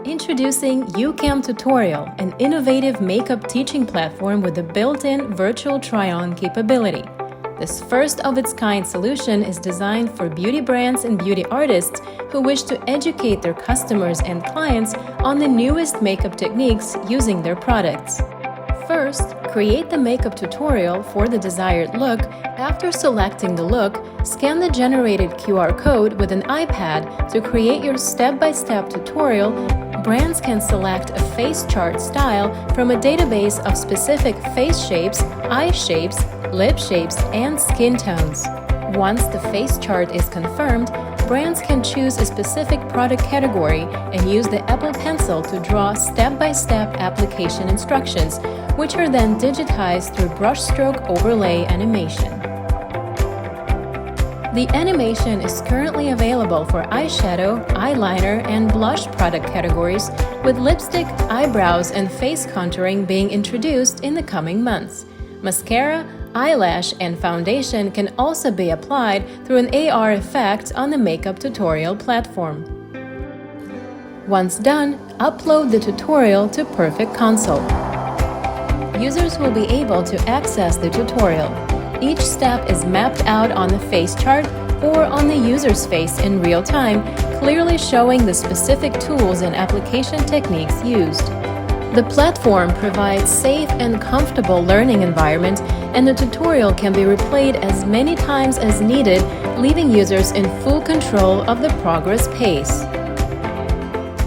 Introducing YouCam Tutorial, an innovative makeup teaching platform with a built-in virtual try-on capability. This first-of-its-kind solution is designed for beauty brands and beauty artists who wish to educate their customers and clients on the newest makeup techniques using their products. First, create the makeup tutorial for the desired look. After selecting the look, scan the generated QR code with an iPad to create your step-by-step tutorial. Brands can select a face chart style from a database of specific face shapes, eye shapes, lip shapes, and skin tones. Once the face chart is confirmed, brands can choose a specific product category and use the Apple Pencil to draw step-by-step application instructions, which are then digitized through brushstroke overlay animation. The animation is currently available for eyeshadow, eyeliner, and blush product categories, with lipstick, eyebrows, and face contouring being introduced in the coming months. Mascara, eyelash, and foundation can also be applied through an AR effect on the makeup tutorial platform. Once done, upload the tutorial to Perfect Console. Users will be able to access the tutorial. Each step is mapped out on the face chart or on the user's face in real time, clearly showing the specific tools and application techniques used. The platform provides safe and comfortable learning environment, and the tutorial can be replayed as many times as needed, leaving users in full control of the progress pace.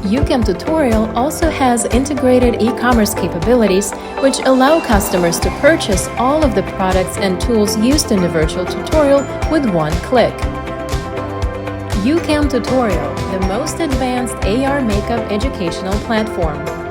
YouCam Tutorial also has integrated e-commerce capabilities, which allow customers to purchase all of the products and tools used in the virtual tutorial with one click. YouCam Tutorial, the most advanced AR makeup educational platform.